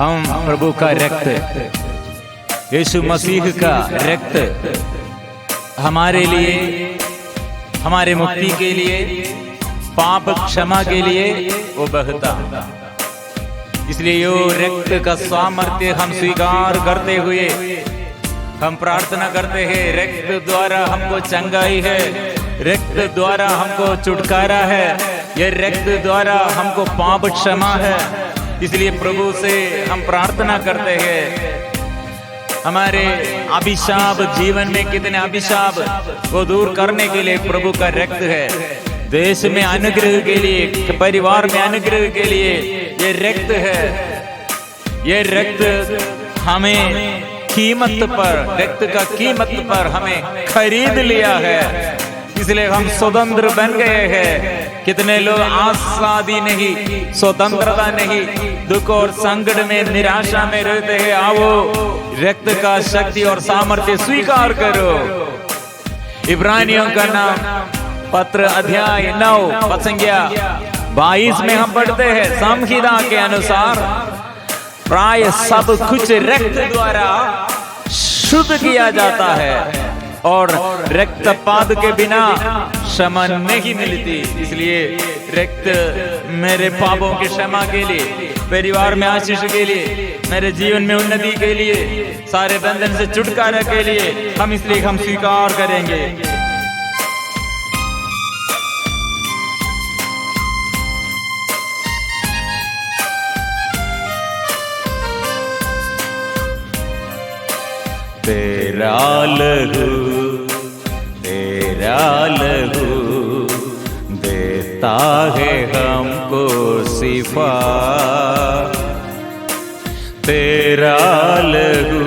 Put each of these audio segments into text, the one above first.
हम प्रभु का रक्त, यीशु मसीह का रक्त हमारे लिए, हमारे मुक्ति के लिए, पाप क्षमा के लिए वो बहता। इसलिए यो रक्त का सामर्थ्य हम स्वीकार करते हुए हम प्रार्थना करते हैं, रक्त द्वारा हमको चंगाई है, रक्त द्वारा हमको छुटकारा है, ये रक्त द्वारा हमको पाप क्षमा है। इसलिए प्रभु से हम प्रार्थना करते हैं, हमारे अभिशाप, जीवन में कितने अभिशाप को दूर करने के लिए प्रभु का रक्त है। देश में अनुग्रह के लिए, परिवार में अनुग्रह के लिए ये रक्त है। ये रक्त हमें कीमत पर, रक्त का कीमत पर हमें खरीद लिया है, इसलिए हम स्वतंत्र बन गए हैं। कितने लोग आजादी नहीं, स्वतंत्रता नहीं, दुख और संकट में, निराशा में रहते हैं। आओ रक्त का शक्ति और सामर्थ्य स्वीकार करो। इब्रानियों का नाम पत्र अध्याय 9 पसंगिया 22 में हम पढ़ते हैं, संहिता के अनुसार प्राय सब कुछ रक्त द्वारा शुद्ध किया जाता है और रक्तपात के बिना क्षमा नहीं मिलती। इसलिए रक्त मेरे पापों की क्षमा के लिए, परिवार में आशीष के लिए, मेरे जीवन में उन्नति के लिए, सारे बंधन से छुटकारा के लिए हम इसलिए हम स्वीकार करेंगे। तेरा लहू देता है हमको शिफा, तेरा लहू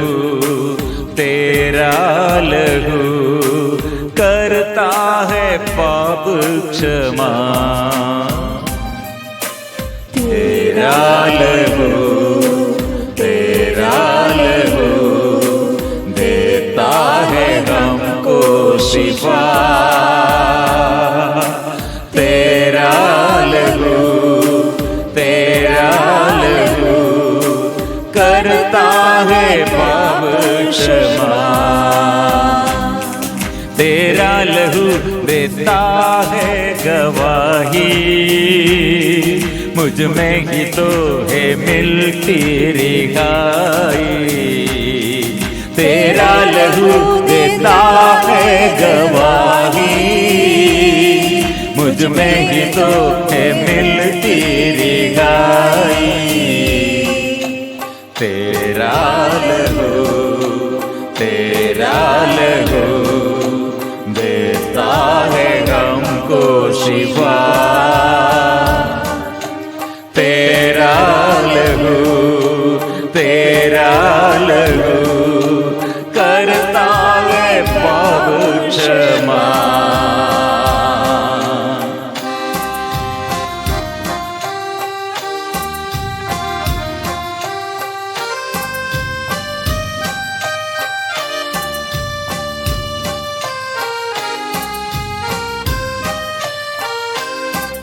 करता है पाप क्षमा। तेरा लहू शिफा, तेरा लहू करता है पाप क्षमा। तेरा लहू देता है गवाही, मुझ में ही तो है मिलती रिहाई। तेरा लहू देता है गवाही, मुझ में ही तो है मिलती रिहाई। तेरा लहू देता है हमको शिफा, तेरा लहू करता है पाप क्षमा।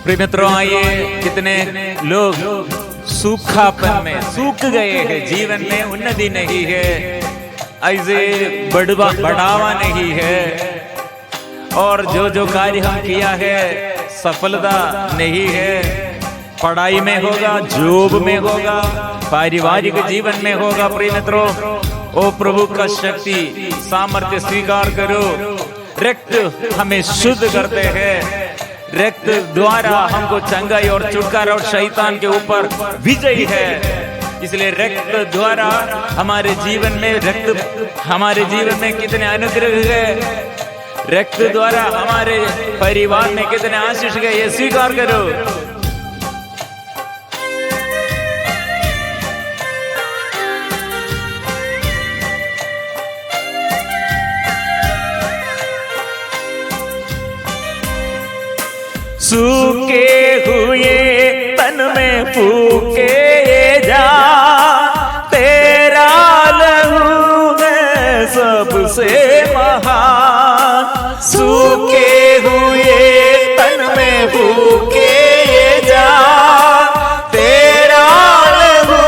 प्रिय मित्रों, आइए, कितने लोग सूखापन में सूख गए हैं, जीवन में उन्नति नहीं है, ऐसे बढ़ावा नहीं है, और जो कार्य हम किया है सफलता नहीं है। पढ़ाई में होगा, जॉब में होगा, पारिवारिक जीवन में होगा। प्रिय मित्रों, ओ प्रभु का शक्ति सामर्थ्य स्वीकार करो। रक्त हमें शुद्ध करते हैं, रक्त द्वारा हमको चंगाई और छुटकारा और शैतान के ऊपर विजय है। इसलिए रक्त द्वारा हमारे जीवन में कितने अनुग्रह है, रक्त द्वारा हमारे परिवार में कितने आशीष है, ये स्वीकार करो। सूखे हुए तन में फूके जा, तेरा लहू है सबसे महान। सूखे हुए तन में फूके जा, तेरा लहू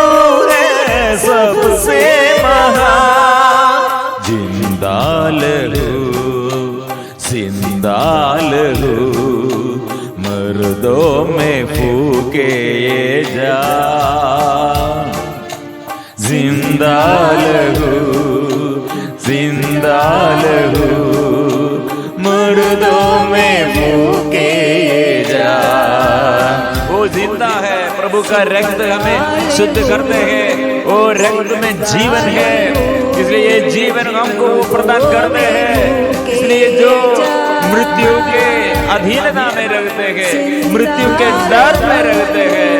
है जिंदा लहू मर्दों में फूके ये जान, जिंदा लहू मर्दों में फूके ये जान। वो जिंदा है, प्रभु का रक्त हमें शुद्ध करते हैं, वो रक्त में जीवन है, इसलिए ये जीवन हमको प्रदान करते हैं। इसलिए जो मृत्यु के अधीनता में रहते हैं, मृत्यु के डर में रहते हैं,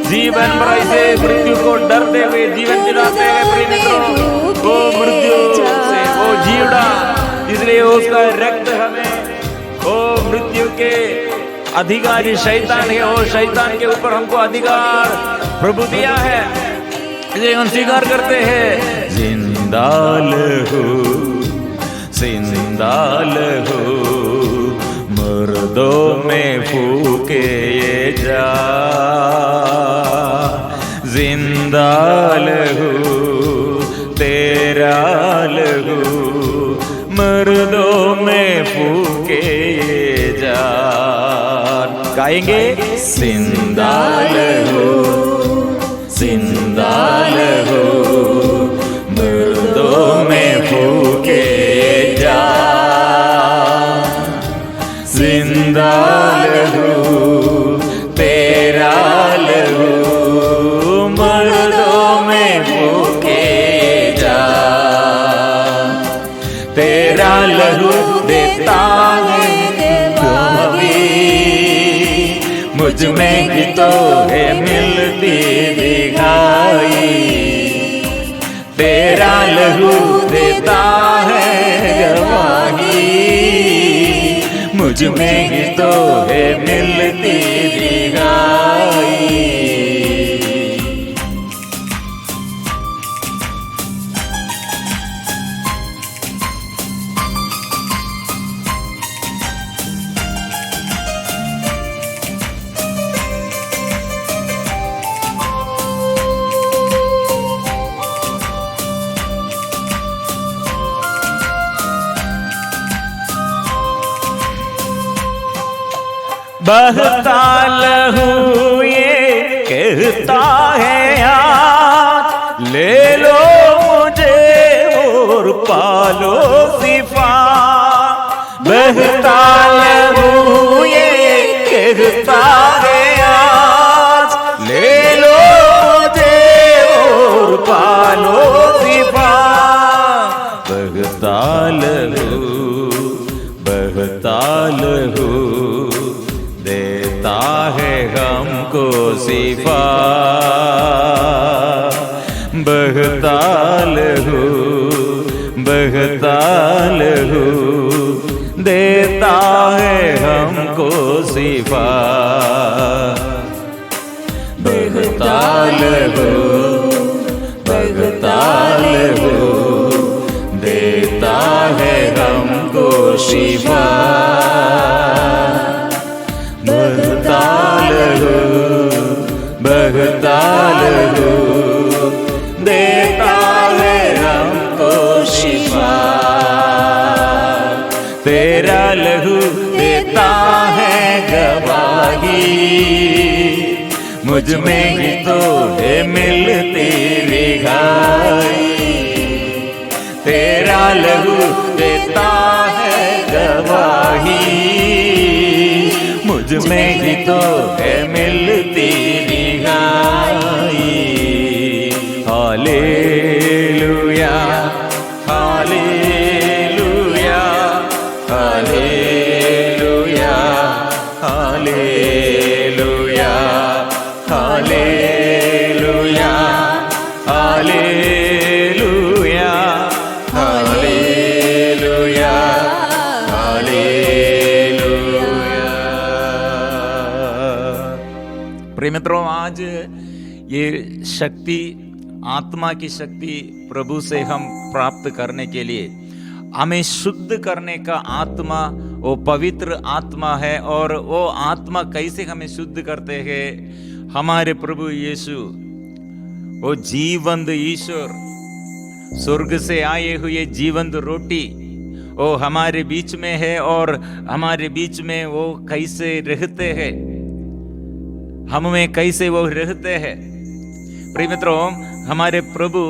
जीवन पर ऐसे मृत्यु को डरते हुए जीवन जिलाते हैं प्रिय मित्रों, वो मृत्यु से वो जीवड़ा, इसलिए उसका रक्त हमें, वो मृत्यु के अधिकारी शैतान है, वो शैतान के ऊपर हमको अधिकार प्रभु दिया है, इसलिए हम स्वीकार करते हैं। जिंदा लहू मर्दों में फूके ये जान, जिंदा लहू तेरा लहू मर्दों में फूके ये जान। गाएंगे जिंदा लहू मर्दों में फूके ये जान, जिंदा लहू तेरा लहू मर्दों में फूके जान। तेरा लहू देता है गवाही, मुझ में ही तो है मिलती दिखाई। तेरा लहू देता है गवाही, मुझ में ही तो है मिलती दिखाई। बहता लहू ये कहता है यार, ले लो मुझे और पालो सिफा। बहता लहू ये कहता है यार, ले लो मुझे और पालो सिफा। बहता लहू देता है हमको सिफा। बहता लहू देता है हमको सिफा। बहता लहू देता है हमको शिफा। बहता लहू देता है हमको शिफा। तेरा लहू देता है गवाही, मुझ में ही तो है मिलती रिहाई। तेरा लहू देता है गवाही, मुझ में ही तो है मिलती रिहाई। Hallelujah hallelujah hallelujah hallelujah hallelujah hallelujah hallelujah hallelujah. प्रिय मित्रों, आज ये शक्ति, आत्मा की शक्ति प्रभु से हम प्राप्त करने के लिए हमें शुद्ध करने का आत्मा, वो पवित्र आत्मा है। और वो आत्मा कैसे हमें शुद्ध करते हैं? हमारे प्रभु यीशु, वो जीवंत ईश्वर, स्वर्ग से आए हुए जीवंत रोटी, वो हमारे बीच में है और हमारे बीच में वो कैसे रहते हैं, हम में कैसे वो रहते हैं। प्रिय मित्रों, हमारे प्रभु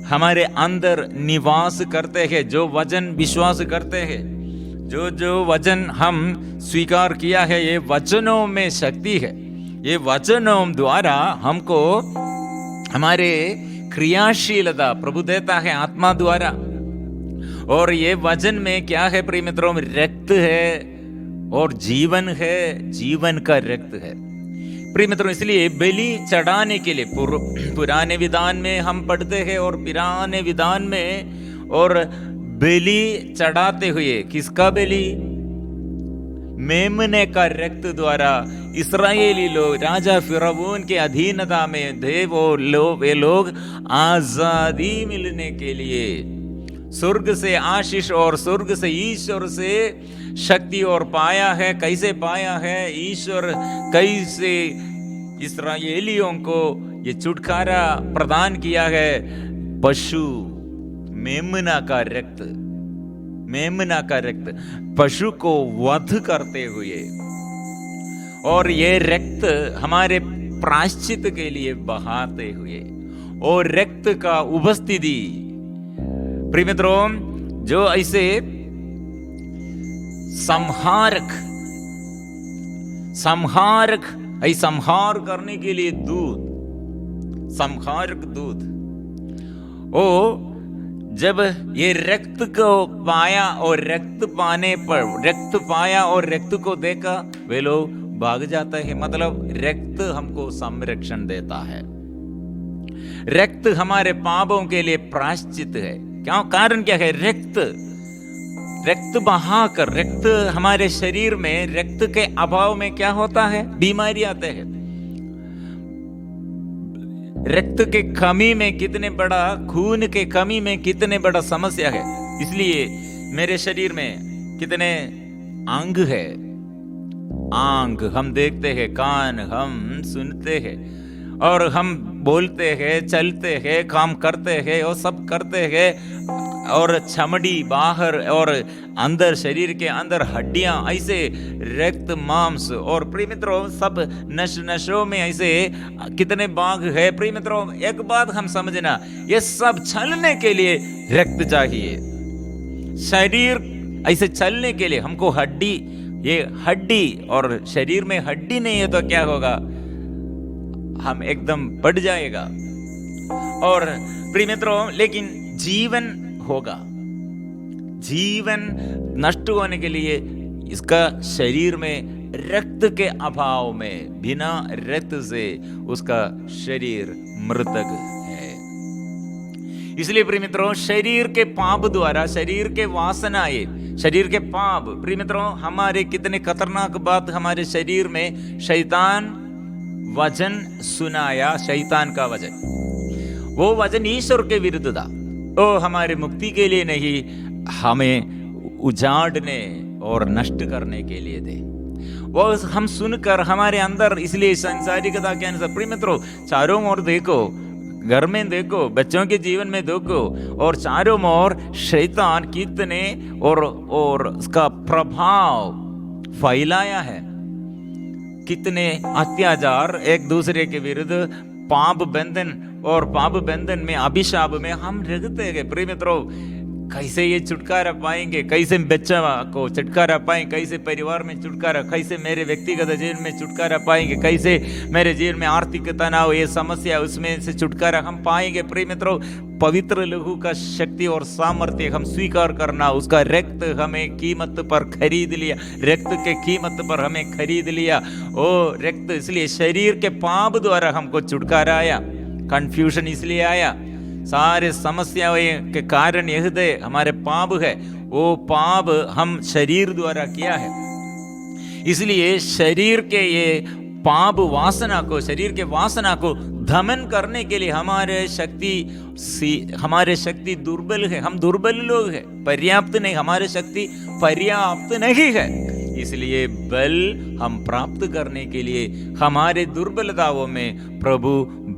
हमारे अंदर निवास करते हैं। जो वचन विश्वास करते हैं, जो वचन हम स्वीकार किया है, ये वचनों में शक्ति है। ये वचनों द्वारा हमको हमारे क्रियाशीलता प्रभु देता है आत्मा द्वारा। और ये वचन में क्या है प्रिय मित्रों? रक्त है और जीवन है, जीवन का रक्त है प्रिय मित्रों। इसलिए बलि चढ़ाने के लिए पुराने विधान में हम पढ़ते हैं और पुराने विधान में और बलि चढ़ाते हुए, किसका बलि? मेमने का रक्त द्वारा इस्राएली लोग राजा फिरौन के अधीनता में थे। वे लोग आजादी मिलने के लिए स्वर्ग से आशीष और स्वर्ग से ईश्वर से शक्ति और पाया है। कैसे पाया है? ईश्वर कैसे इस्राएलियों को ये छुटकारा प्रदान किया है? पशु मेमना का रक्त, मेमना का रक्त पशु को वध करते हुए, और ये रक्त हमारे प्रायश्चित के लिए बहाते हुए, और रक्त का उपस्थिति प्रिय मित्रों, जो ऐसे संहारक संहार करने के लिए दूध, संहारक दूध, ओ जब ये रक्त को पाया और रक्त पाने पर, रक्त पाया और रक्त को देखा, वे लोग भाग जाता है। मतलब रक्त हमको संरक्षण देता है। रक्त हमारे पापों के लिए प्रायश्चित है। क्या कारण क्या है? रक्त बहाकर, रक्त हमारे शरीर में रक्त के अभाव में क्या होता है? बीमारी आते हैं। रक्त के कमी में कितने बड़ा, खून के कमी में कितने बड़ा समस्या है। इसलिए मेरे शरीर में कितने अंग है, आंख हम देखते हैं, कान हम सुनते हैं, और हम बोलते हैं, चलते हैं, काम करते हैं, और सब करते हैं, और चमड़ी बाहर और अंदर, शरीर के अंदर हड्डियां, ऐसे रक्त मांस और प्रिय मित्रों सब नसों में ऐसे कितने भाग है। प्रिय मित्रों, एक बात हम समझना, ये सब चलने के लिए रक्त चाहिए। शरीर ऐसे चलने के लिए हमको हड्डी, ये हड्डी, और शरीर में हड्डी नहीं है तो क्या होगा? हम एकदम बढ़ जाएगा। और प्रिय मित्रों, लेकिन जीवन होगा, जीवन नष्ट होने के लिए इसका शरीर में रक्त के अभाव में, बिना रक्त से उसका शरीर मृतक है। इसलिए प्रिय मित्रों, शरीर के पाप द्वारा, शरीर के वासनाएं, शरीर के पाप, प्रिय मित्रों हमारे कितने खतरनाक बात, हमारे शरीर में शैतान वचन सुनाया, शैतान का वचन, वो वचन ईश्वर के विरुद्ध था। वो हमारे मुक्ति के लिए नहीं, हमें उजाड़ने और नष्ट करने के लिए थे। वो हम सुनकर हमारे अंदर, इसलिए संसारिकता के अनुसार प्रिय मित्रों चारों ओर देखो, घर में देखो, बच्चों के जीवन में देखो, और चारों ओर शैतान कितने और उसका प्रभाव फैलाया है। कितने अत्याचार एक दूसरे के विरुद्ध, पाप बंधन, और पाप बंधन में, अभिशाप में हम रहते हैं। प्रिय मित्रों, कैसे ये छुटकारा पाएंगे? कैसे बच्चा को छुटकारा पाएंगे? कैसे परिवार में छुटकारा? कैसे मेरे व्यक्तिगत जीवन में छुटकारा पाएंगे? कैसे मेरे जीवन में आर्थिक तनाव, ये समस्या, उसमें से छुटकारा हम पाएंगे? प्रिय मित्रों, पवित्र लहू का शक्ति और सामर्थ्य हम स्वीकार करना। उसका रक्त हमें कीमत पर खरीद लिया, रक्त के कीमत पर हमें खरीद लिया। ओ रक्त, इसलिए शरीर के पाप द्वारा हमको छुटकारा आया। कंफ्यूजन इसलिए आया, सारे समस्याओं के कारण यह थे, हमारे पाप है, वो पाप हम शरीर द्वारा किया है। इसलिए शरीर के ये पाप वासना को, शरीर के वासना को दमन करने के लिए हमारे शक्ति दुर्बल है। हम दुर्बल लोग हैं, पर्याप्त नहीं, हमारे शक्ति पर्याप्त नहीं है। इसलिए बल हम प्राप्त करने के लिए हमारे दुर्बलताओं में प्रभु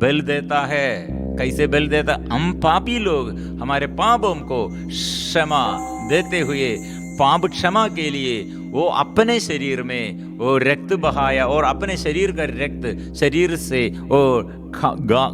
बल देता है। कैसे बल देता? हम पापी लोग हमारे पापों को क्षमा देते हुए पाप क्षमा के लिए वो अपने शरीर में वो रक्त बहाया, और अपने शरीर का रक्त शरीर से और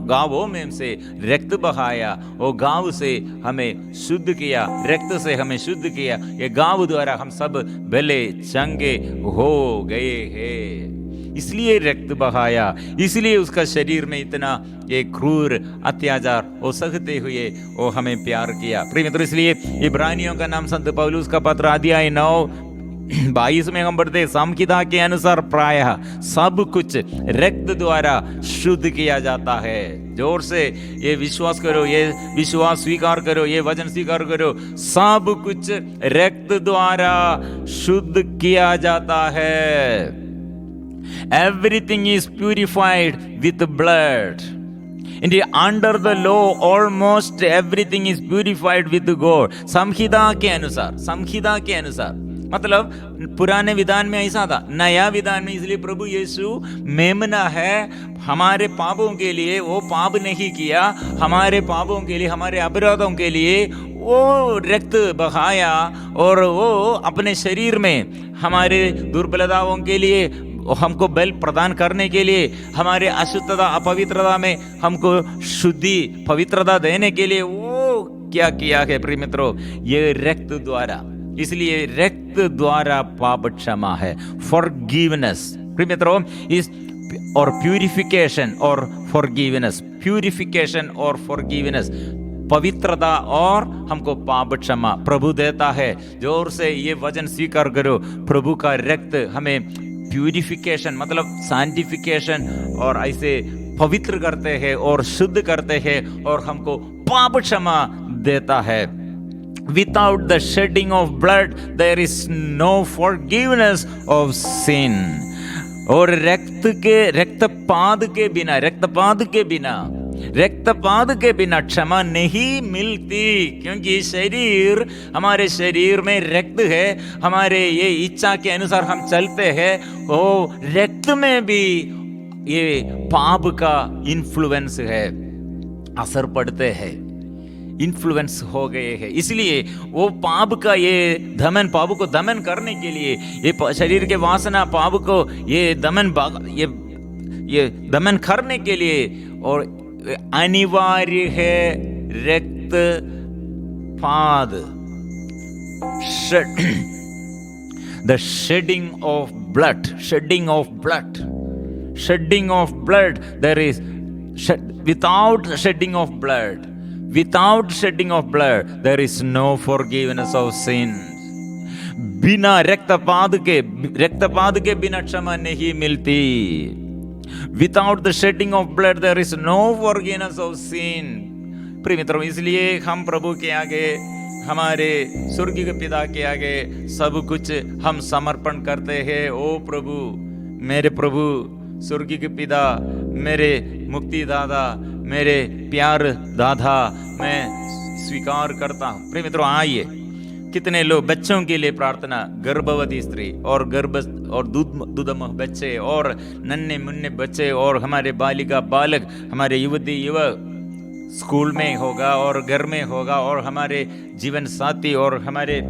गावों में से रक्त बहाया, वो गाव से हमें शुद्ध किया, रक्त से हमें शुद्ध किया। ये गाव द्वारा हम सब भले चंगे हो गए हैं। इसलिए रक्त बहाया, इसलिए उसका शरीर में इतना ये क्रूर अत्याचार वो सहते हुए वो हमें प्यार किया। प्रिय मित्रों, इसलिए इब्रानियों का नाम संत पौलुस का पत्र अध्याय 9:22 में हम पढ़ते, संहिता के अनुसार प्रायः सब कुछ रक्त द्वारा शुद्ध किया जाता है। जोर से ये विश्वास करो, ये विश्वास स्वीकार करो, ये वचन स्वीकार करो, सब कुछ रक्त द्वारा शुद्ध किया जाता है। Everything is purified with blood. And under the law, almost everything is purified with God. संहिता के अनुसार मतलब पुराने विधान में ऐसा था, नया विधान में इसलिए प्रभु यीशु मेमना है हमारे पापों के लिए। वो पाप नहीं किया, हमारे पापों के लिए, हमारे अपराधों के लिए वो रक्त बहाया, और वो अपने शरीर में हमारे दुर्बलताओं के लिए हमको बल प्रदान करने के लिए, हमारे अशुद्धता अपवित्रता में हमको शुद्धि पवित्रता देने के लिए वो क्या किया है प्रिय मित्रों, ये रक्त द्वारा। इसलिए रक्त द्वारा पाप क्षमा है, फॉरगिवनेस प्रिय मित्रों, इस और प्यूरिफिकेशन और फॉरगिवनेस, प्यूरिफिकेशन और फॉरगिवनेस, पवित्रता और हमको पाप क्षमा प्रभु देता है। जोर से ये वचन स्वीकार करो, प्रभु का रक्त हमें प्यूरिफिकेशन मतलब सैंटिफिकेशन और ऐसे पवित्र करते हैं और शुद्ध करते हैं और हमको पाप क्षमा देता है। Without the shedding of blood there is no forgiveness of sin. और रक्तपात के बिना क्षमा नहीं मिलती, क्योंकि शरीर, हमारे शरीर में रक्त है, हमारे ये इच्छा के अनुसार हम चलते हैं, वो रक्त में भी ये पाप का इन्फ्लुएंस है, असर पड़ते हैं, इन्फ्लुएंस हो गए हैं। इसलिए वो पाप का ये दमन, पाप को दमन करने के लिए, ये शरीर के वासना पाप को ये दमन करने के लिए और अनिवार्य है रक्त पाद, the shedding of blood, there is without shedding of blood there is no forgiveness of sins. बिना रक्तपात के बिना क्षमा नहीं मिलती। Without the shedding of blood there is no forgiveness of sin. प्रिय मित्रों, इसलिए हम प्रभु के आगे, हमारे स्वर्गीय पिता के आगे सब कुछ हम समर्पण करते हैं। ओ प्रभु, मेरे प्रभु स्वर्गीय पिता, मेरे मुक्तिदाता, मेरे प्यार दादा, मैं स्वीकार करता हूँ। प्रिय मित्रों, आइए, कितने लोग बच्चों के लिए प्रार्थना, गर्भवती स्त्री और दूधम बच्चे और नन्हे मुन्ने बच्चे और हमारे बालिका बालक, हमारे युवती युवक स्कूल में होगा और घर में होगा, और हमारे जीवन साथी और हमारे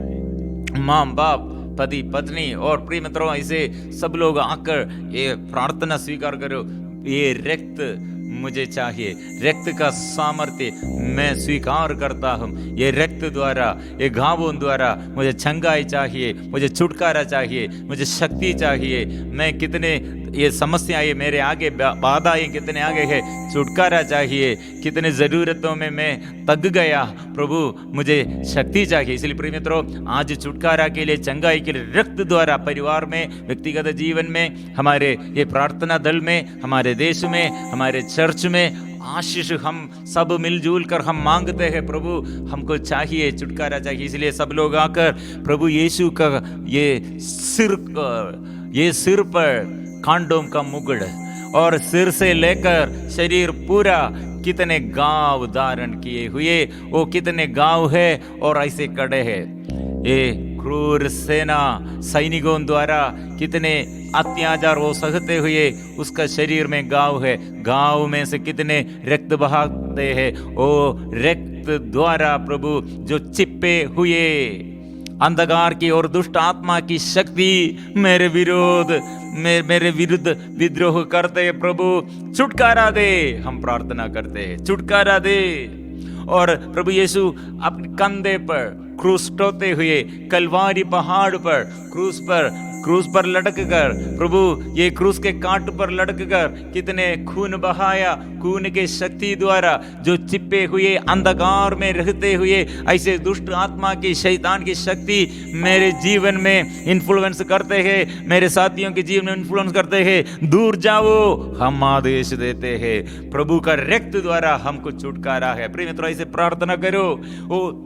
माँ बाप, पति पत्नी, और प्रिय मित्रों ऐसे सब लोग आकर ये प्रार्थना स्वीकार करो। ये रक्त मुझे चाहिए, रक्त का सामर्थ्य मैं स्वीकार करता हूँ। ये रक्त द्वारा, ये घावों द्वारा मुझे छंगाई चाहिए, मुझे छुटकारा चाहिए, मुझे शक्ति चाहिए। मैं कितने ये समस्याएं मेरे आगे, बाधाएं कितने आगे है, छुटकारा चाहिए। कितने ज़रूरतों में मैं तग गया, प्रभु मुझे शक्ति चाहिए। इसलिए प्रिय मित्रों, आज छुटकारा के लिए, चंगाई के लिए रक्त द्वारा परिवार में, व्यक्तिगत जीवन में, हमारे ये प्रार्थना दल में, हमारे देश में, हमारे चर्च में आशीष हम सब मिलजुल कर हम मांगते हैं। प्रभु हमको चाहिए, छुटकारा चाहिए। इसलिए सब लोग आकर प्रभु यीशु का ये सिर पर कांडों का मुकुट और सिर से लेकर शरीर पूरा कितने गांव धारण किए हुए, वो कितने गांव है और ऐसे कड़े हैं। ये क्रूर सेना सैनिकों द्वारा कितने अत्याचार वो सहते हुए उसका शरीर में गांव है, गांव में से कितने रक्त बहाते हैं। वो रक्त द्वारा प्रभु जो चिपे हुए अंधकार की और दुष्ट आत्मा की शक्ति मेरे विरुद्ध विद्रोह करते प्रभु छुटकारा दे। हम प्रार्थना करते हैं, छुटकारा दे। और प्रभु यीशु अपने कंधे पर क्रूस टोते हुए कलवारी पहाड़ पर क्रूस पर लटक कर, प्रभु ये क्रूस के कांट पर लटक कर कितने खून बहाया, खून के शक्ति द्वारा जो चिपे हुए अंधकार में रहते हुए ऐसे दुष्ट आत्मा की, शैतान की शक्ति मेरे जीवन में इन्फ्लुएंस करते हैं, मेरे साथियों के जीवन में इन्फ्लुएंस करते हैं, दूर जाओ हम आदेश देते हैं। प्रभु का रक्त द्वारा हमको छुटकारा है। प्रिय मित्रों, ऐसे प्रार्थना करो। वो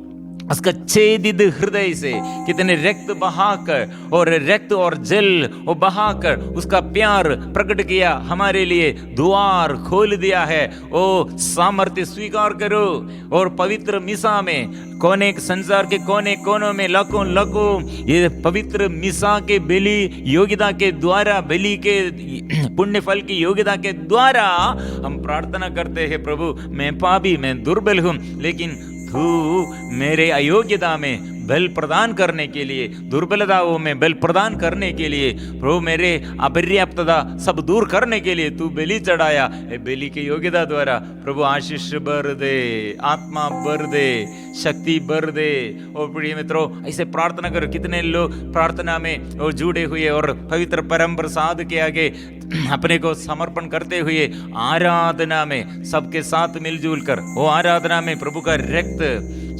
उसका छेदित हृदय से कितने रक्त बहाकर और रक्त और जल वो बहाकर उसका प्यार प्रकट किया, हमारे लिए द्वार खोल दिया है। ओ सामर्थ्य स्वीकार करो और पवित्र मिसा में संसार के कोने कोनों में लाखों ये पवित्र मिसा के बलि योग्यता के द्वारा, बलि के पुण्य फल की योग्यता के द्वारा हम प्रार्थना करते हैं। प्रभु मैं पापी, मैं दुर्बल हूं, लेकिन तू मेरे अयोग्यता में बल प्रदान करने के लिए, दुर्बलताओं में बल प्रदान करने के लिए, प्रभु मेरे अपर्याप्तता सब दूर करने के लिए तू बलि चढ़ाया। बलि की योग्यता द्वारा प्रभु आशीष भर दे, आत्मा भर दे, शक्ति भर दे। और प्रिय मित्रों, ऐसे प्रार्थना करो। कितने लोग प्रार्थना में और जुड़े हुए और पवित्र परम प्रसाद के आगे अपने को समर्पण करते हुए आराधना में सबके साथ मिलजुल कर वो आराधना में प्रभु का रक्त,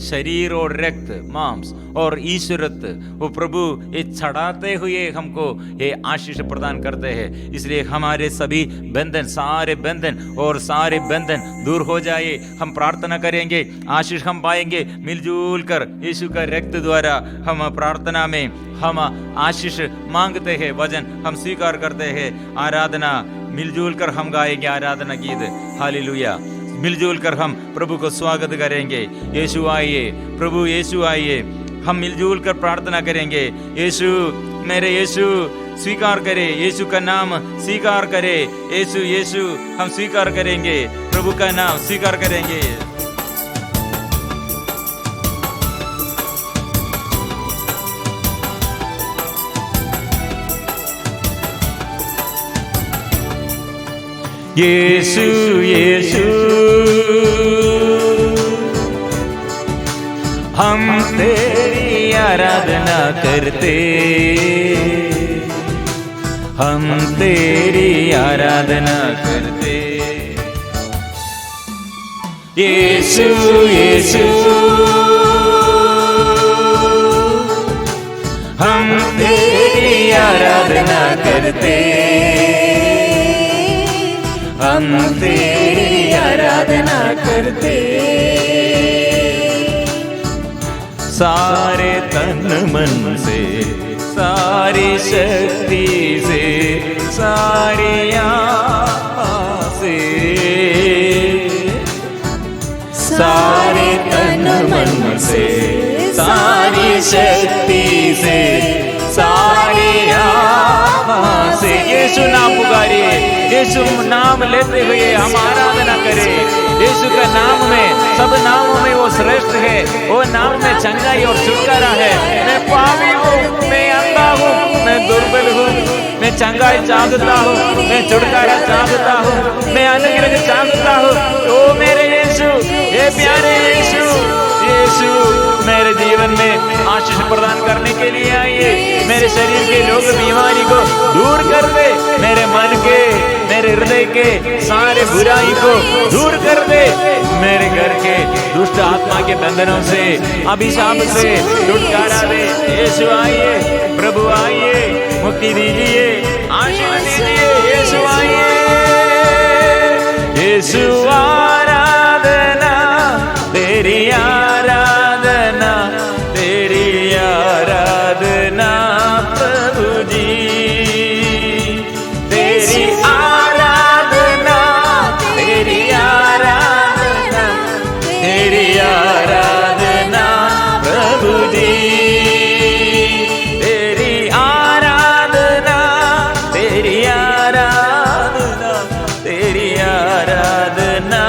शरीर और रक्त, मांस और ईश्वरत्व वो प्रभु ये चढ़ाते हुए हमको ये आशीष प्रदान करते हैं। इसलिए हमारे सभी बंधन, सारे बंधन दूर हो जाए। हम प्रार्थना करेंगे, आशीष हम पाएंगे मिलजुल कर। यीशु का रक्त द्वारा हम प्रार्थना में हम आशीष मांगते हैं, वचन हम स्वीकार करते हैं। आराधना मिलजुल कर हम गाएंगे आराधना गीत, हालेलुया। मिलजुल कर हम प्रभु को स्वागत करेंगे। यीशु आइए, प्रभु यीशु आइए। हम मिलजुल कर प्रार्थना करेंगे। यीशु, मेरे यीशु स्वीकार करे, यीशु का नाम स्वीकार करे। यीशु यीशु हम स्वीकार करेंगे, प्रभु का नाम स्वीकार करेंगे। यीशु यीशु हम तेरी आराधना करते, हम तेरी आराधना करते। यीशु यीशु हम तेरी आराधना करते, हम तेरी आराधना करते। सारे तन मन से, सारी शक्ति से, सारी आत्मा से, सारे तन मन से, सारी शक्ति से, सारी आत्मा से। यीशु नाम पुकारिए, यीशु नाम लेते हुए हम आराधना करें। यीशु का नाम में, सब नामों में वो श्रेष्ठ है। वो नाम में चंगाई और छुटकारा है। मैं पापी हूँ, मैं अंधा हूँ, मैं दुर्बल हूँ, मैं चंगाई चाहता हूँ, मैं छुटकारा चाहता हूँ, मैं अनुग्रह चाहता हूँ। ओ मेरे यीशु, ये प्यारे यीशु, यीशु मेरे जीवन में आशीष प्रदान करने के लिए आइए। मेरे शरीर के रोग बीमारी को दूर कर दे, मेरे मन के, मेरे हृदय के सारे बुराई को दूर कर दे, मेरे घर के दुष्ट आत्मा के बंधनों से, अभिशाप से छुटकारा दे। यीशु आइए, प्रभु आइए, मुक्ति दीजिए, आशीष दीजिए। यीशु आइए, यीशु आराधना तेरी, आराधना तेरी, आराधना प्रभु जी तेरी, आराधना तेरी, आराधना तेरी, आराधना प्रभु जी तेरी, आराधना तेरी, आराधना तेरी, आराधना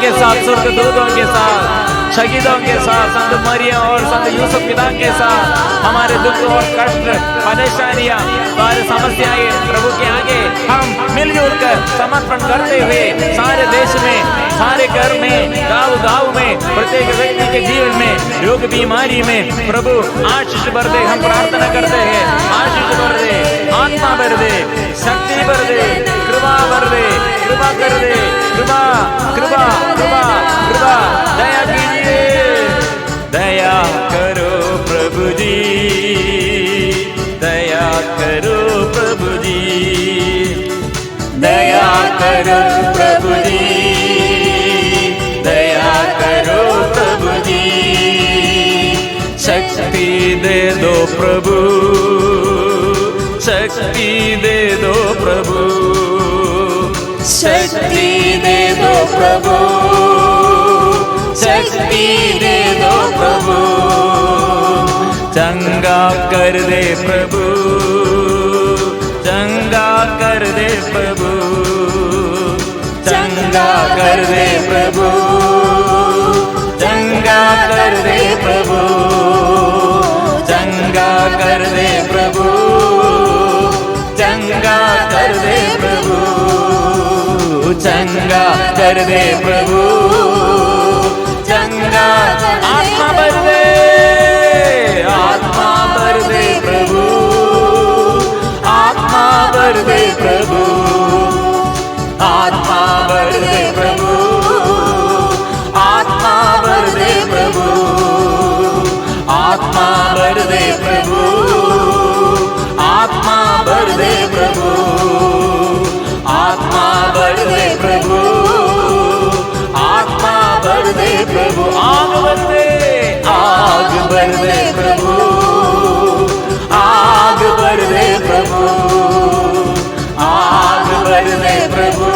के साथ, स्वर्गदूतों के साथ, शहीदों के साथ, संत मरियम और संत यूसुफ पिता के साथ हमारे दुख और कष्ट, परेशानियां, सारी समस्याएं प्रभु के आगे हम मिलजुल कर समर्पण करते हुए सारे देश में, सारे घर में, गांव गांव में, प्रत्येक व्यक्ति के जीवन में, रोग बीमारी में प्रभु आशीष भर दे। हम प्रार्थना करते हैं, आशीष भर दे, आत्मा भर दे, शक्ति भर दे, कृपा भर दे, कृपा कर दे, कृपा कृपा कृपा कृपा, दया कीजिए, दया करो प्रभु जी, दया करो प्रभु जी, दया करो प्रभु जी, दया करो प्रभु जी, शक्ति दे दो प्रभु, शक्ति दे दो प्रभु, शक्ति दे दो प्रभु, शक्ति दे दो प्रभु, चंगा कर दे प्रभु, चंगा कर दे प्रभु, चंगा कर दे प्रभु, चंगा कर दे प्रभु, चंगा कर दे प्रभु, चंगा कर दे प्रभु, चंगा कर दे प्रभु, चंगा, आत्मा भर दे, आत्मा भर दे प्रभु, आत्मा भर दे प्रभु, आत्मा भर दे प्रभु, आत्मा भर दे प्रभु, आत्मा भर दे प्रभु, आत्मा भर दे प्रभु, आत्मा भर दे प्रभु, आत्मा भर दे प्रभु, आग भर दे, आग भर दे प्रभु, आग भर दे प्रभु, आग भर दे प्रभु,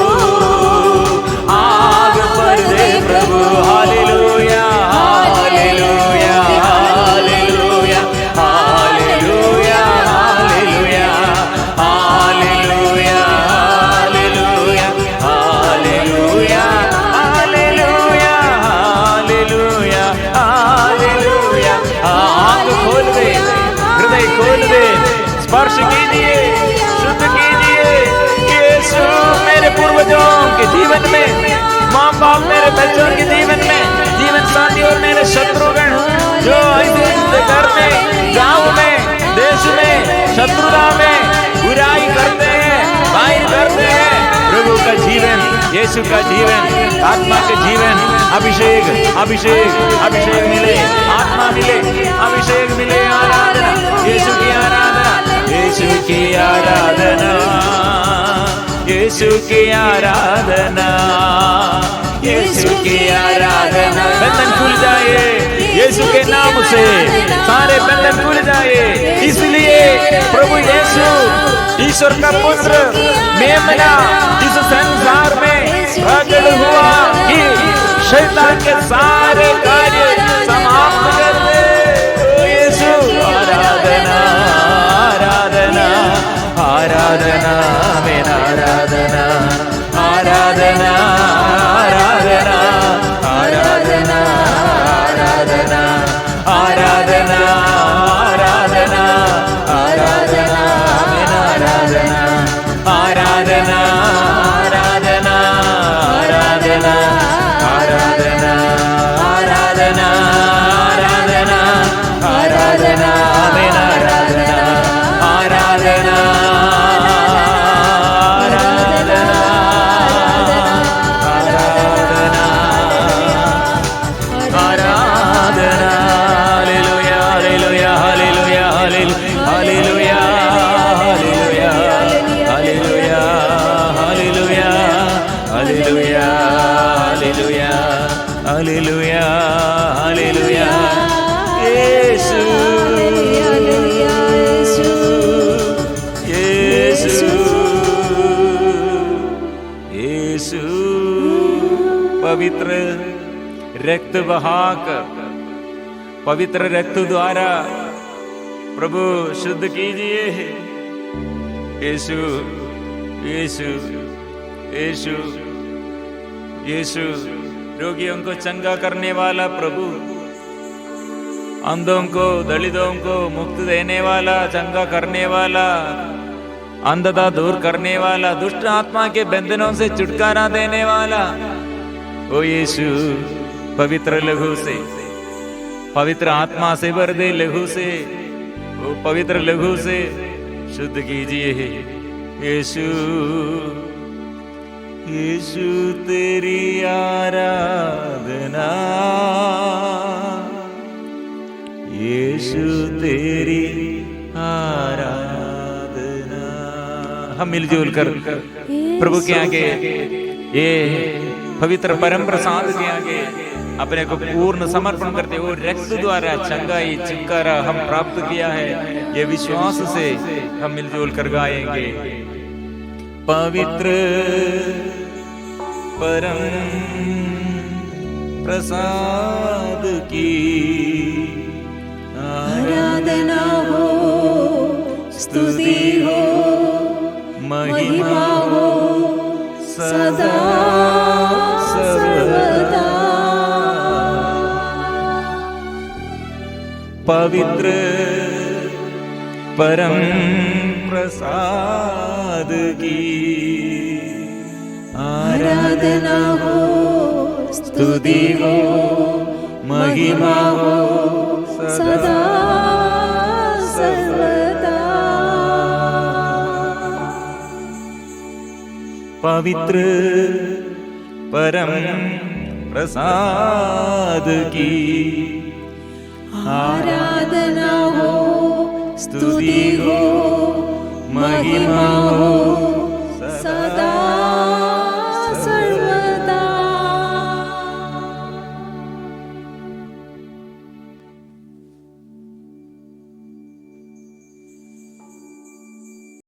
आग भर दे प्रभु, hallelujah hallelujah hallelujah hallelujah hallelujah hallelujah hallelujah hallelujah hallelujah hallelujah. आंख खोल दे, हृदय खोल दे, स्पर्श कीजिए, शुद्ध कीजिए। यीशु मेरे पूर्वजों के जीवन में, माँ बाप मेरे बच्चों के जीवन में, जीवन साथी और मेरे शत्रुगण जो ऐसे घर में, गांव में, देश में, शत्रुता में बुराई करते हैं, बाहर करते हैं, प्रभु का जीवन, यीशु का जीवन, आत्मा के जीवन, अभिषेक अभिषेक अभिषेक मिले, आत्मा मिले, अभिषेक मिले, आराधना, यीशु की आराधना, यीशु की आराधना, यीशु की आराधना, यीशु की आराधना। बंधन खुल जाए यीशु के नाम से, सारे बंधन खुल जाए। इसलिए प्रभु यीशु ईश्वर का पुत्र मेमना इस संसार में प्रकट हुआ कि शैतान के सारे कार्य समाप्त कर दे। यीशु आराधना आराधना आराधना मेरा आराधना आराधना आराधना आराधना आराधना आराधना आराधना आराधना मेरा आराधना आराधना आराधना आराधना आराधना आराधना आराधना आराधना मेरा आराधना आराधना हालेलुया हालेलुया यीशु यीशु यीशु पवित्र रक्त बहाकर, पवित्र रक्त द्वारा प्रभु शुद्ध कीजिए। यीशु यीशु यीशु यीशु रोगियों को चंगा करने वाला प्रभु, अंधों को, दलितों को मुक्त देने वाला, चंगा करने वाला, अंधता दूर करने वाला, दुष्ट आत्मा के बंधनों से छुटकारा देने वाला, ओ यीशु पवित्र लहू से, पवित्र आत्मा से भर दे लहू से, ओ पवित्र लहू से शुद्ध कीजिए यीशु। यीशु तेरी आराधना, यीशु तेरी आराधना। हम मिलजुल कर प्रभु के आगे, ये पवित्र परम प्रसाद के आगे अपने को पूर्ण समर्पण करते। वो रक्त द्वारा चंगाई, छुटकारा हम प्राप्त किया है, ये विश्वास से हम मिलजुल कर गाएंगे। पवित्र परम प्रसाद की आराधना हो, स्तुति हो, महिमा हो सदा सर्वदा। पवित्र परम प्रसाद की आराधना हो, स्तुति हो, महिमा हो सदा सर्वदा। पवित्र परम प्रसाद की आराधना हो, स्तुति हो, महिमा हो